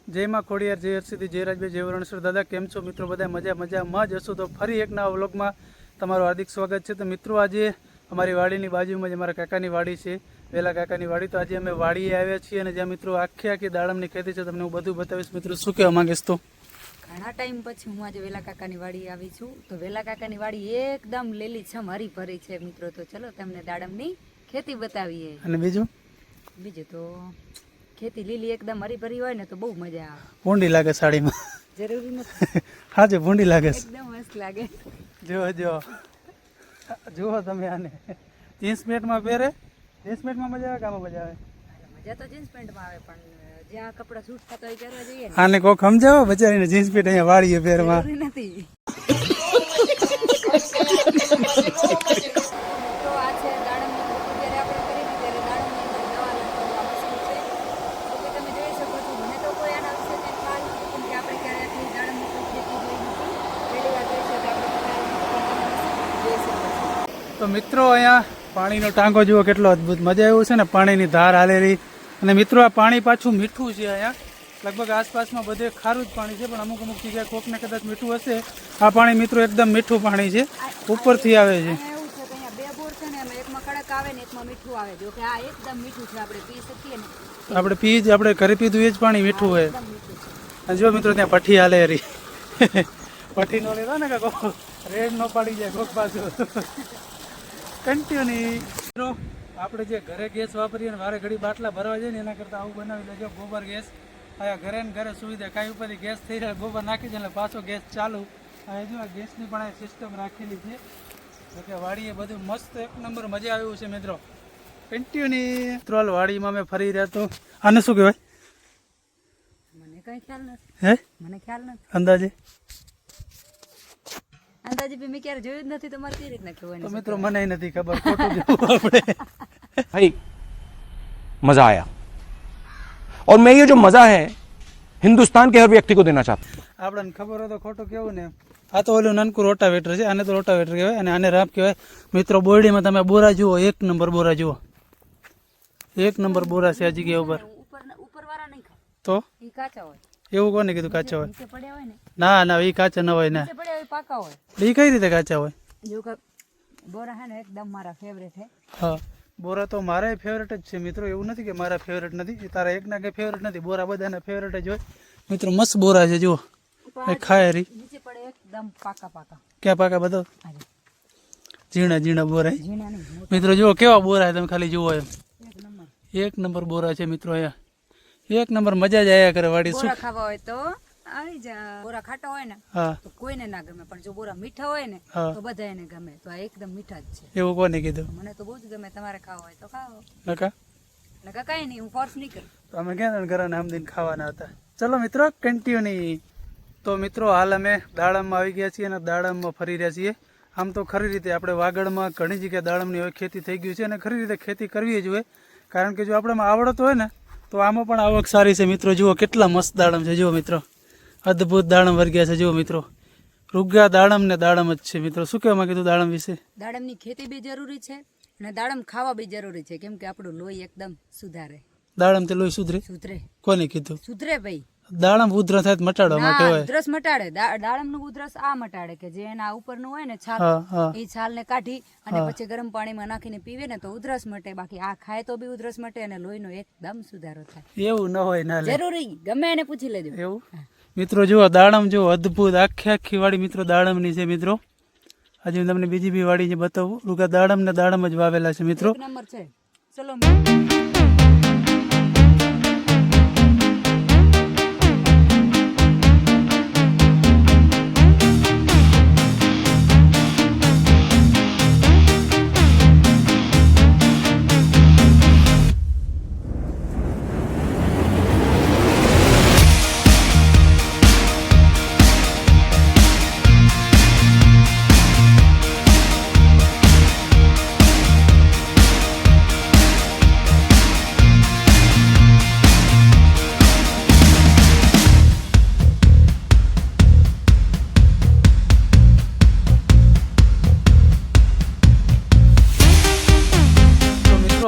जय माँ खोड़ियार, जय हरसिद्धि, जय राजभाई, जय वरणेश्वर दादा। केम छो मित्रों? बधा मजामां ज हशो। तो फरी एक नवा व्लॉगमां तमारुं हार्दिक स्वागत है। तो मित्रों, आज अमारी वाड़ीनी बाजुमां ज अमारा काकानी वाड़ी है, वेला काकानी वाड़ी। तो आज अमे वाड़ीए आव्या छीए अने ज्यां मित्रों आखी दाड़मनी खेती छे तमने हुं बधुं बतावीश। मित्रों, शुं कहेवा मांगीश? तो घणा टाइम पछी हूँ आज वेला काकानी वाड़ी आवी छूं। तो वेला काकानी वाड़ी एकदम લીલીછમ हरी भरी छे मित्रों। तो चलो तमने दाड़मनी खेती बतावीए। अने बीजुं तो खेती लीली एकदम हरी भरी होय ने तो बहु मजा आवे। भूंडी लागे साड़ीमां? जरूरी नथी। हाँ जो भूंडी लागे एकदम मस्त लागे। जो जो जुओ तमे आने जीन्स पेंट में पहेरे। जीन्स पेंट में मजा आवे के आमां मजा आवे? मजा तो जीन्स पेंट में आवे पण ज्यां कपड़ा सूट थता होय પહેરવા જઈએ ને आने कोक समजावो बचारीने जीन्स पेंट अहींया वाड़ीए પહેરवा જરૂરી નથી। તો આ છે દાડમની ખેતી જ્યારે આપણે કરી હતી ત્યારે દાડમની અંદર દવા નાખવા મશીન છે। તો કે તમે જોઈ શકો છો, મને તો કોઈ આના વિશે કંઈ ખ્યાલ નથી કેમ કે આપણે ક્યારે આટલી દાડમની કોઈ ખેતી જોઈ નથી। પહેલી વાર જોઈ છે તો આપણે જોઈ શકો છો। तो मित्रों, अहींया पाणीनो टांको जुओ केटलो अद्भुत मजा आव्युं छे ने। पाणीनी धार हालेली अने मित्रों आ पाणी पाछुं मीठुं छे। अहींया लगभग आसपास में बधे खारुं ज पाणी छे पण अमुक अमुक जग्याए कोकने कदाच मीठुं हशे। आ पाणी मित्रों एकदम मीठुं पाणी छे, उपरथी आवे छे। એવું છે કે અહીંયા બે બોર છે ને એમાં એકમાં કડક આવે ને એકમાં મીઠું આવે। જો કે આ એકદમ મીઠું છે, આપણે પી શકીએ ને। આપણે પી ज આપણે घरे पीधुं ए ज पाणी मीठुं होय। એકદમ મીઠું છે। अने जो मित्रों त्यां पठी हाले हरी पठी नो लेता ने काको रेड नो पाड़ी जाए कोक पाछो कंटिन्यू। मित्रों, આપણે જે ઘરે ગેસ વાપરીએ ને વારે ઘડી બાટલા ભરવા જઈએ ને એના કરતાં આવું બનાવી લેજો ગોબર ગેસ। આ ઘરે ને ઘરે સુવિધા કાંઈ ઉપરથી ગેસ થઈ જાય ગોબર નાખી દે એટલે પાછો ગેસ ચાલુ। આ જો આ ગેસની પણ આ સિસ્ટમ રાખેલી છે। એટલે વાડીએ બધું મસ્ત એક નંબર મજા આવ્યું છે મિત્રો। કન્ટિન્યુ મિત્રો વાડીમાં મેં ફરી રહ્યા તો આને શું કહેવાય? મને કંઈ ખ્યાલ નથી। હે મને ખ્યાલ નથી અંદાજે? અંદાજે બી મેં ક્યારે જોયું જ નથી। તમારે કઈ રીતના તો કહેવાનું? મિત્રો મને નથી ખબર, ખોટું જોવું આપણે। भाई मजा आया और मैं ये जो मजा है हिंदुस्तान के हर व्यक्ति को देना चाहता हूं। આપણને ખબર હોય તો ખોટું કેવું ને। આ તો ઓલું નાનકું રોટાવેટર છે, આને તો રોટાવેટર કહેવાય અને આને રાપ કહેવાય। મિત્રો બોરડીમાં તમે બોરા જુઓ, એક નંબર બોરા જુઓ, એક નંબર બોરા છે આ જગ્યા ઉપર। ઉપર વાળા નહીં ખાય તો ઈ કાચા હોય। એવું કોને કીધું કાચા હોય? નીચે પડ્યા હોય ને, ના ના, એ કાચા ન હોય ના। નીચે પડ્યા હોય પાકા હોય। એ કઈ રીતે કાચા હોય? જો કે બોરા હે ને એકદમ મારા ફેવરેટ હે। હા, બોરા તો મારા ફેવરેટ જ છે મિત્રો, એવું નથી કે મારા ફેવરેટ નથી। એ તારા એકના કઈ ફેવરેટ નથી, બોરા બધાના ફેવરેટ જ હોય મિત્રો। મસ્ત બોરા છે જુઓ, એ ખાય રી નીચે પડે એકદમ પાકા પાકા। ક્યાં પાકા બધો આજે ઝીણા ઝીણા બોરા ઝીણા નહીં, મોટા મિત્રો જુઓ કેવા બોરા છે, તમે ખાલી જુઓ એમ એક નંબર। એક નંબર બોરા છે મિત્રો। અહીંયા એક નંબર મજા જ આયા કરે વાડી। શું બોરા ખાવા હોય તો આવી જા। બોરા ખાટા હોય ને હા તો કોઈને ના ગમે પણ જો બોરા મીઠા હોય ને હા, તો બધા એને ગમે। તો આ એકદમ મીઠા જ છે। એવું કોને કીધું? મને તો બહુ જ ગમે। તમારે ખાવા હોય તો ખાઓ, નકા નકા કાંઈ નહીં, હું ફોર્સ નહીં કરું। તો અમે ક્યાં ઘરના આમદીન ખાવાના હતા। ચલો મિત્રો કન્ટિન્યુ। તો મિત્રો હાલ અમે દાડમમાં આવી ગયા છીએ અને દાડમમાં ફરી રહ્યા છીએ। આમ તો ખરી રીતે આપણે વાગડમાં ઘણી જગ્યાએ દાડમની હવે ખેતી થઈ ગઈ છે અને ખરી રીતે ખેતી કરવી જોઈએ, કારણ કે જો આપણામાં આવડત હોય ને તો આમાં પણ આવક સારી છે મિત્રો। જુઓ કેટલા મસ્ત દાડમ છે, જુઓ મિત્રો અદ્ભુત દાડમ વર્ગ્યા છે। જુઓ મિત્રો રૂગા દાડમ ને દાડમ જ છે મિત્રો। શું કહેવા માંગીધું દાડમ વિશે? દાડમની ખેતી બી જરૂરી છે અને દાડમ ખાવા બી જરૂરી છે, કેમ કે આપણું લોહી એકદમ સુધારે। દાડમ તે લોહી સુધરે? સુધરે કોને કીધું? સુધરે ભાઈ। દાડમ ઉધર થાય તો મટાડવામાં ના, કહેવાય। ઉધરસ મટાડે। દાડમનું ઉધરસ આ મટાડે કે જે એના ઉપરનું હોય ને છાલ, હા હા, એ છાલને કાઢી અને પછી ગરમ પાણીમાં નાખીને પીવે ને તો ઉધરસ મટે। બાકી આ ખાય તો બી ઉધરસ મટે અને લોહીનો એકદમ સુધારો થાય। એવું ન હોય ના લે, જરૂરી ગમે એને પૂછી લેજો। એવું મિત્રો જુઓ દાડમ જુઓ અદ્ભુત આખી વાડી મિત્રો દાડમની છે મિત્રો। આજે હું તમને બીજી બી વાડી જે બતાવું, રૂગા દાડમ ને દાડમ જ વાવેલા છે મિત્રો। એક નંબર છે। ચલો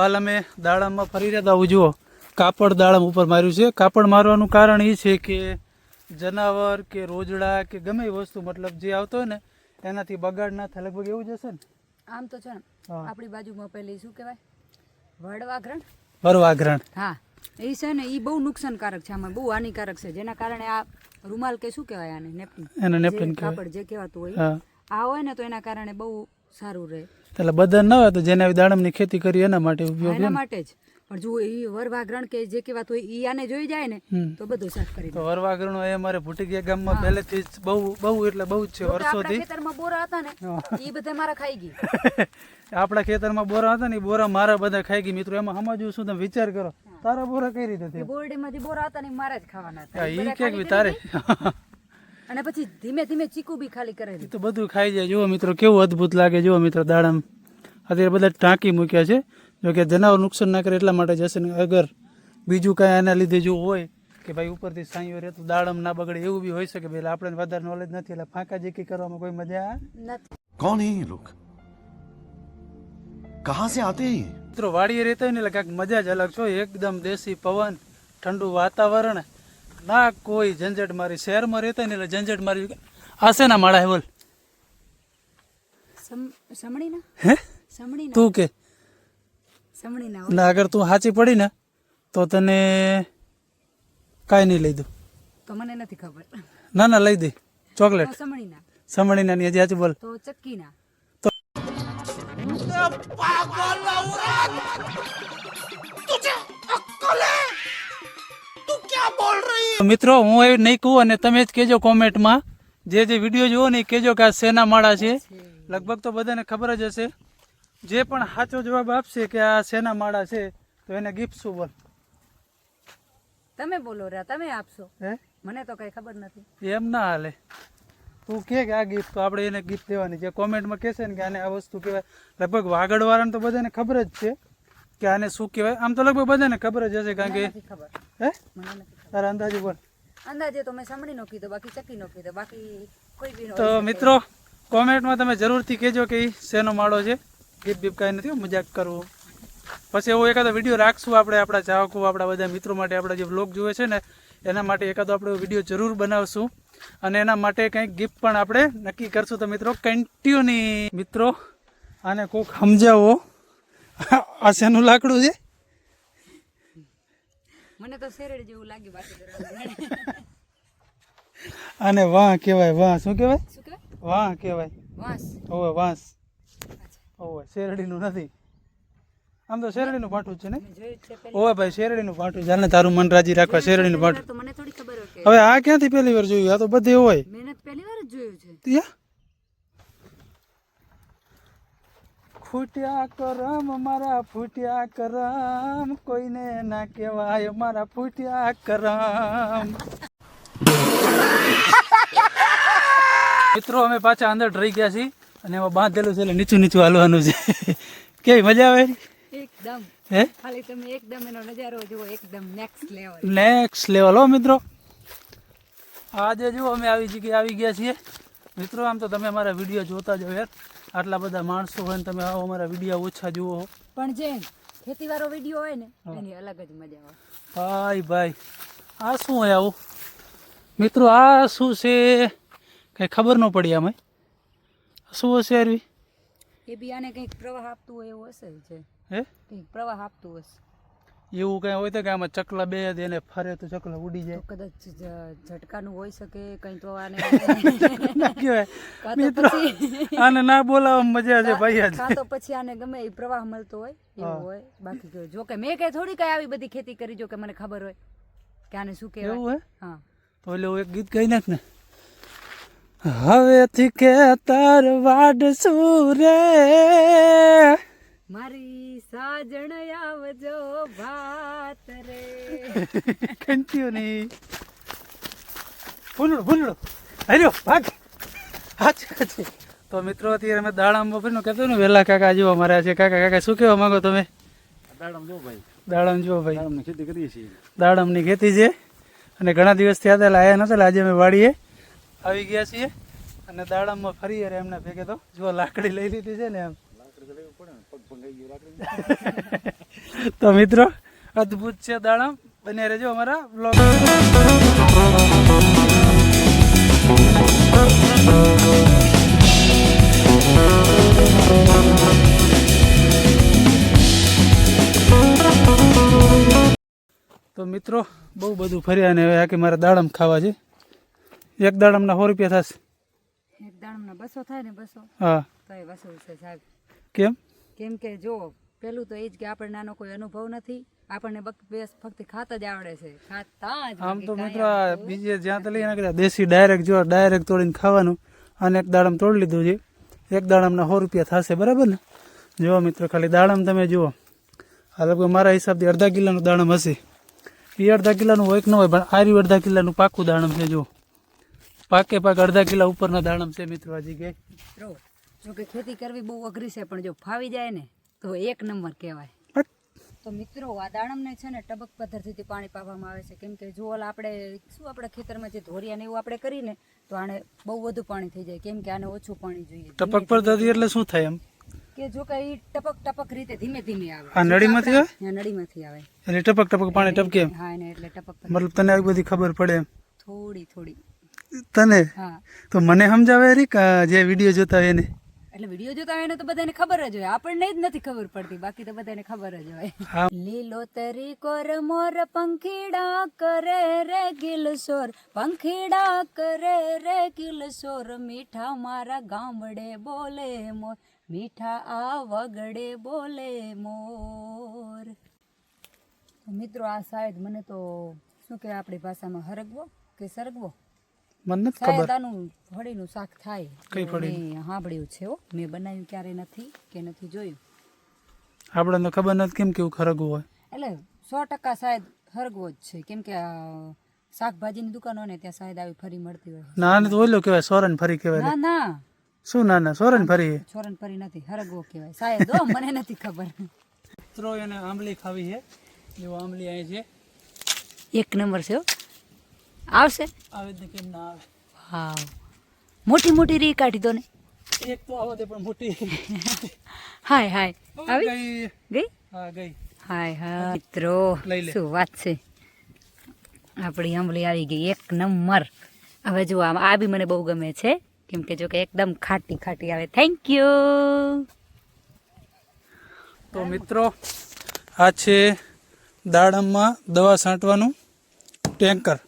હાલ અમે દાડમમાં ફરી રહ્યા હતા। આવું જુઓ કાપડ દાડમ ઉપર માર્યું છે. કાપડ મારવાનું કારણ એ છે કે જનાવર કે રોજડા કે ગમે એ વસ્તુ મતલબ જે આવતો હોય ને એનાથી બગાડ ના થાય, લગભગ એવું જ હશે ને. આમ તો છે ને હા. આપણી બાજુમાં પેલી શું કહેવાય વડવાઘરણ, વરવાઘરણ. હા એ છે ને એ બહુ નુકસાનકારક છે, આમાં બહુ હાનિકારક છે, જેના કારણે આ રૂમાલ કે શું કહેવાય આને નેપકિન, એને નેપકિન કહેવાય. કાપડ જે કહેવાતું હોય હા, આ હોય ને તો એના કારણે બહુ સારું રહે. એટલે બધા ના હોય તો જેને આવી દાડમની ખેતી કરી એના માટે ઉપયોગ એના છે ને. માટે જ. પણ જો એ વરવાઘરણ કે જે કહેવાતું હોય એ આને જોઈ જાય ને હમ. તો બધું સાફ કરી દે. તો વરવાઘરણો એ અમારે ભૂટીકિયા ગામમાં પહેલેથી જ બહુ એટલે બહુ જ છે, જો કે આપણા વર્ષોથી. ખેતરમાં બોરા હતા ને એ બધા મારા ખાઈ ગઈ. આપણા ખેતરમાં બોરા હતા ને એ બોરા મારા બધા ખાઈ ગઈ. મિત્રો એમાં સમજવું શું, તમે વિચાર કરો, તારા બોરા કઈ રીતે એ થયા? બોરડીમાંથી બોરા હતા ને એ મારા જ ખાવાના હતા. હા, એ ઈ બધા કે ખાલી તારે કરી દે. અને પછી ધીમે ધીમે ચીકુ બી ખાલી કરે એ તો બધું ખાઈ જાય. જુઓ મિત્રો કેવું અદ્ભુત લાગે. જુઓ મિત્રો દાડમ અત્યારે બધા ટાંકી મૂક્યા છે, જો કે જનાવર નુકસાન ના કરે એટલા માટે જશે ને. અગર બીજું કાંઈ એના લીધે જો હોય કે ભાઈ ઉપરથી સાંયો રહે તો દાડમ ના બગડે એવું બી હોઈ શકે. એટલે આપણે વધારે નોલેજ નથી એટલે ફાંકા જેકી કરવામાં કોઈ મજા નથી. कौन है ये लोग कहां से आते हैं ये મિત્રો વાડીએ રહેતા હોય ને એટલે કાંઈક મજા જ અલગ છો. એકદમ દેશી પવન, ઠંડુ વાતાવરણ, ના કોઈ ઝંઝટ મારી. શહેરમાં રહેતા હોય ને એટલે ઝંઝટ મારી. આ છે ના માળા હે બોલ સમણીના હે સમણીના તું કે સમણીના ના, અગર તું સાચી પડી ને તો તને કાંઈ નહીં લઈ દઉં. તો મને નથી ખબર. ના ના લઈ દે ચોકલેટ. તો સમણીના સમણીના ની હજી સાચું બોલ. તો ચક્કીના. મિત્રો હું એ નહીં કહું અને તમે જ કહેજો કોમેન્ટમાં, જે વિડીયો જુઓ ને એ કહેજો કે આ શેના માળા છે. લગભગ તો બધાને ખબર જ હશે. જે પણ સાચો જવાબ આપશે કે આ શેના માળા છે તો એને ગિફ્ટ શું બોલ. તમે બોલો રા, તમે આપશો, હે મને તો કઈ ખબર નથી. એમ ના હાલે. તું કે આ ગિફ્ટ તો આપણે એને ગિફ્ટ દેવાની. જે કોમેન્ટમાં કહેશે ને કે આને આ વસ્તુ કહેવાય, લગભગ વાગડવાળાને તો બધાને ખબર જ છે કે આને શું કહેવાય. આમ તો લગભગ બધાને ખબર જ હશે કારણ કે નથી ખબર, હે મને નથી ખબર. તારા અંદાજે બોલ. અંદાજે તો મેં સમણીનો કીધો, બાકી ચક્કીનો કીધો, બાકી કોઈ બી તો મિત્રો કોમેન્ટમાં તમે જરૂરથી કહેજો કે ઈ શેનો માળો છે. ગિફ્ટ બીફ કાંઈ નથી, મજાક કરવું. પછી એવો એકાદો વિડીયો રાખશું આપણે આપણા ચાહકો, આપણા બધા મિત્રો માટે, આપણા જે વ્લોગ જોવે છે ને એના માટે એકાદો આપણે વિડીયો જરૂર બનાવશું અને એના માટે કંઈક ગિફ્ટ પણ આપણે નક્કી કરશું. તો મિત્રો કન્ટિન્યુની મિત્રો આને કોક સમજાવો આ શેનું લાકડું છે. મને તો શેરડી જેવું લાગ્યું, બાકી તો આને વાં કહેવાય. વાં શું કહેવાય? શું કહેવાય? વાં કહેવાય. વાંસ. ઓવે વાંસ. ઓવે શેરડીનું નથી. આમ તો શેરડીનું પાટું જ છે ને. મેં જોયું જ છે પહેલી ઓવે ભાઈ શેરડીનું પાટું છે. તારું મન રાજી રાખવા શેરડીનું પાટું. વાર, તો મને થોડી ખબર હોય કે હવે આ ક્યાંથી પહેલી વાર જોયું? આ તો બધે હોય. મહેનત પહેલી વાર જ જોયું છે. ત્યાં ફૂટ્યા કરમ મારા ફૂટ્યા કરમ, કોઈને ના કહેવાય મારા ફૂટ્યા કરમ. મિત્રો અમે પાછા અંદર રહી ગયા છીએ અને એમાં બાંધેલું છે એટલે નીચું નીચું હાલવાનું છે. કેવી મજા આવે? એકદમ હે ખાલી તમે એકદમ એનો નજારો જુઓ, એકદમ નેક્સ્ટ લેવલ. નેક્સ્ટ લેવલ હો મિત્રો. આજે જુઓ અમે આવી ગયા છીએ મિત્રો. આમ તો તમે અમારા વિડીયો જોતા જ યાર, આટલા બધા માણસો હોય ને તમે આવો અમારા વિડીયો ઓછા જુઓ. પણ જે ખેતીવાળો વિડીયો હોય ને એની અલગ જ મજા આવે. ભાઈ ભાઈ આ શું હોય આવું? મિત્રો આ શું છે કંઈ ખબર ન પડી આમાં શું હશે યાર? એ બી આને કંઈક પ્રવાહ આપતું હોય એવું હશે છે. હે કંઈક પ્રવાહ આપતું હશે એવું કંઈ હોય તો કે આમાં ચકલા બે એને ફરે તો ચકલા ઉડી તો જાય. કદાચ ઝટકાનું હોઈ શકે કંઈ તો આને ના કહેવાય કાં તો મિત્રો. પછી આને ના બોલાવવામાં મજા છે ભાઈ આજ. કાં તો પછી આને ગમે એ પ્રવાહ મળતો હોય એવું હોય. બાકી જો કે મેં કઈ થોડી કઈ આવી બધી ખેતી કરી, જો કે મને ખબર હોય કે આને શું કહેવાય. એવું હે હા તો એટલે હું એક ગીત ગાઈ નાખ ને. હવેથી કે તાર વાડ સુરે મારી સાજણ આવજો ભાત રે. કન્ટિન્યુ ભૂલડો હર્યો ભાગ. હાચી. તો મિત્રો અત્યારે અમે દાડામ બપોરનું કહેતો ને વહેલા કાકા જેવા માર્યા છે. કાકા શું કહેવા માંગો તમે? દાડમ જો ભાઈ, દાડમ જુઓ ભાઈ, દાડમની ખેતી કરીએ છીએ. દાડમની ખેતી છે અને ઘણા દિવસથી આવેલા આવ્યા નતા એટલે આજે અમે વાડીએ આવી ગયા છીએ અને દાડમમાં ફરી યાર એમના ભેગે તો જો લાકડી લઈ લીધી છે ને એમ. તો મિત્રો અદ્ભુત છે દાડમ. બને રહેજો અમારા બ્લોગ. તો મિત્રો બહુ બધું ફર્યા ને હવે આ કે મારે દાડમ ખાવા છે. એક દાડમના 100 રૂપિયા થશે. એક દાડમના 200 થાય ને 200 હા તો એ વસૂલ છે સાહેબ. કેમ? કેમ કે જો પેલું તો એ જ કે આપણને આનો કોઈ અનુભવ નથી, આપણને ફક્ત ખાતા જ આવડે છે, ખાતા જ. આમ તો મિત્રો આ બીજે જ્યાં તો લઈને ગયા દેશી ડાયરેક્ટ તોડીને ખાવાનું. અને એક દાડમ તોડી લીધું છે. એક દાડમના 100 રૂપિયા થશે, બરાબર ને? જુઓ મિત્રો ખાલી દાડમ તમે જુઓ. આ લગભગ મારા હિસાબથી અડધા કિલોનું દાડમ હશે. એ અડધા કિલોનું હોય કે ન હોય, પણ આર્યું અડધા કિલોનું પાકું દાડમ છે. જો પાકે અડધા કિલા ઉપરના દાડમ છે મિત્રો. હજી કે મિત્રો જો કે ખેતી કરવી બહુ અઘરી છે, પણ જો ફાવી જાય ને તો એક નંબર કહેવાય. તો મિત્રો આ દાડમને છે ને ટપક પદ્ધતિથી પાણી પાવામાં આવે છે. કેમ કે જો આપણે ખેતરમાં જે ધોરિયા ને એવું આપણે કરીને તો આને બહુ વધુ પાણી થઈ જાય. કેમ કે આને ઓછું પાણી જોઈએ. ટપક પદ્ધતિ એટલે શું થાય? એમ કે જો કે ઈ ટપક રીતે ધીમે ધીમે આવે. આ નળીમાંથી આવે? હા, નળીમાંથી આવે. એટલે ટપક પાણી ટપકે એમ? હા, એને એટલે ટપક મતલબ તને આવી બધી ખબર પડે એમ? થોડી તને હા. તો મને સમજાવે રી કે જે વિડીયો જોતા હોય એને? એટલે વિડીયો જોતા હોય ને તો બધાને ખબર જ હોય, આપણને જ નથી ખબર પડતી, બાકી તો બધાને ખબર જ હોય. લીલોતરી કોર મોર પંખીડા કરે રે ગિલસોર, પંખીડા કરે રે ગિલસોર, મીઠા મારા ગામડે બોલે મોર, મીઠા આ વગડે બોલે મોર. મિત્રો આ શાયદ મને તો શું કે આપણી ભાષામાં હરગવો કે સરગવો, મને નથી ખબર. શાયદ આનું ફળીનું શાક થાય. કઈ ફળી? મેં સાંભળ્યું છે હો, મેં બનાવ્યું ક્યારે નથી કે નથી જોયું. આપણે તો ખબર નથી કેમ કેવું ખરગવું હોય. એટલે 100% શાયદ હરગવો જ છે. કેમ કે શાકભાજીની દુકાનો ને ત્યાં શાયદ આવી ફરી મળતી હોય. ના આને તો ઓલો કહેવાય, સોરન ફરી કહેવાય. ના ના, શું? ના સોરન ફરી. છોરન ફરી નથી, હરગવો કહેવાય શાયદ. હો, મને નથી ખબર. મિત્રો એને આંબલી ખાવી છે. જો આંબલી અહીં છે, એક નંબર છે હો. આવશે? આવે ને કેમ ના આવે? હા, મોટી મોટી રી કાઢી દો ને. એક તો આવો તે પણ મોટી. હાય આવી ગઈ. ગઈ. હા ગઈ. હાય મિત્રો લઈ લે. શું વાત છે, આપણી આંબલી આવી ગઈ એક નંબર. હવે જો આ બી મને બહુ ગમે છે. કેમ કે જો કે એકદમ ખાટી આવે. Thank you. તો મિત્રો આ છે દાડમમાં દવા છાંટવાનું ટેન્કર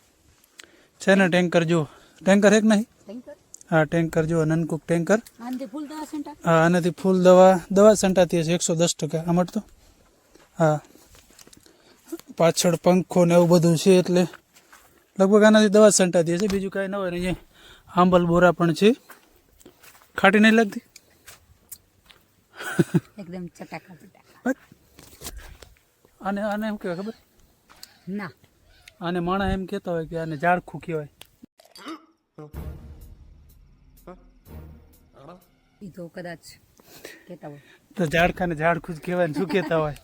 છે ને. ટેન્કર જુઓ, ટેન્કર એક નહીં? હા ટેન્કર જુઓ, નનકુક ટેન્કર. હા, આનાથી ફૂલ દવા છંટાતી હશે 110%. આમાં તો હા પાછળ પંખો ને એવું બધું છે, એટલે લગભગ આનાથી દવા છંટાતી હશે. બીજું કાંઈ ન હોય ને. અહીંયા આંબલ બોરા પણ છે. ખાટી નહીં લાગતી? એકદમ ચટાકા. આને એમ કહેવાય ખબર? ના, આને માણસ એમ કહેતા હોય કે આને ઝાડખું કહેવાય. એ તો કદાચ કહેતા હોય. તો ઝાડખાને ઝાડખું જ કહેવાય ને, શું કહેતા હોય?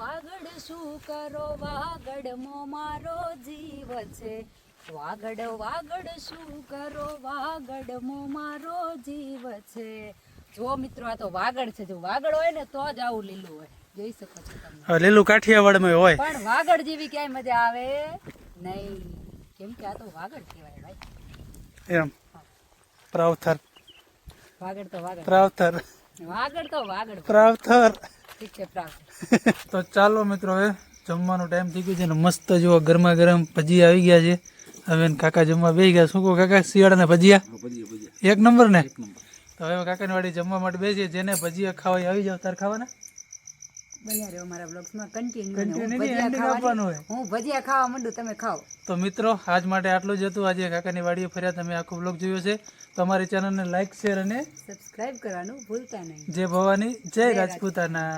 વાગડ શું કરો, વાગડ મો મારો જીવ છે, વાગડ શું કરો, વાગડ મો મારો જીવ છે. જો મિત્રો આ તો વાગડ છે. જો વાગડ હોય ને તો જ આવું લીલું હોય, જોઈ શકો છો તમે. હવે લીલું કાઠિયાવાડમાં હોય, પણ વાગડ જેવી ક્યાંય મજા આવે નહીં. કેમ કે આ તો વાગડ કહેવાય ભાઈ. એમ પ્રાવથર વાગડ તો વાગડ, પ્રાવથર વાગડ તો વાગડ. પ્રાવથર. ઠીક છે, પ્રાવ. તો ચાલો મિત્રો, હવે જમવાનો ટાઈમ થઈ ગયો છે ને. મસ્ત જુઓ ગરમા ગરમ ભજીયા આવી ગયા છે. હવે કાકા જમવા બેસી ગયા. શું કહો કાકા, શિયાળાના ભજીયા એક નંબર ને? તો હવે કાકાની વાડી જમવા માટે બેસીએ. જેને ભજીયા ખાવા આવી જાવ તાર ખાવાના. બન્યા રહ્યો મારા બ્લોગ્સમાં Continue કન્ટિન્યુ. નહીં, ending આપવાનું હોય. હું ભજીયા ખાવા માંડું, તમે ખાઓ. તો મિત્રો આજ માટે આટલું જ હતું. આજે કાકાની વાડીએ ફર્યા, તમે આખો બ્લોગ જોયો છે. તો અમારી ચેનલને લાઈક, શેર અને સબસ્ક્રાઇબ કરવાનું ભૂલતા નહીં. જય ભવાની, જય રાજપૂતાના.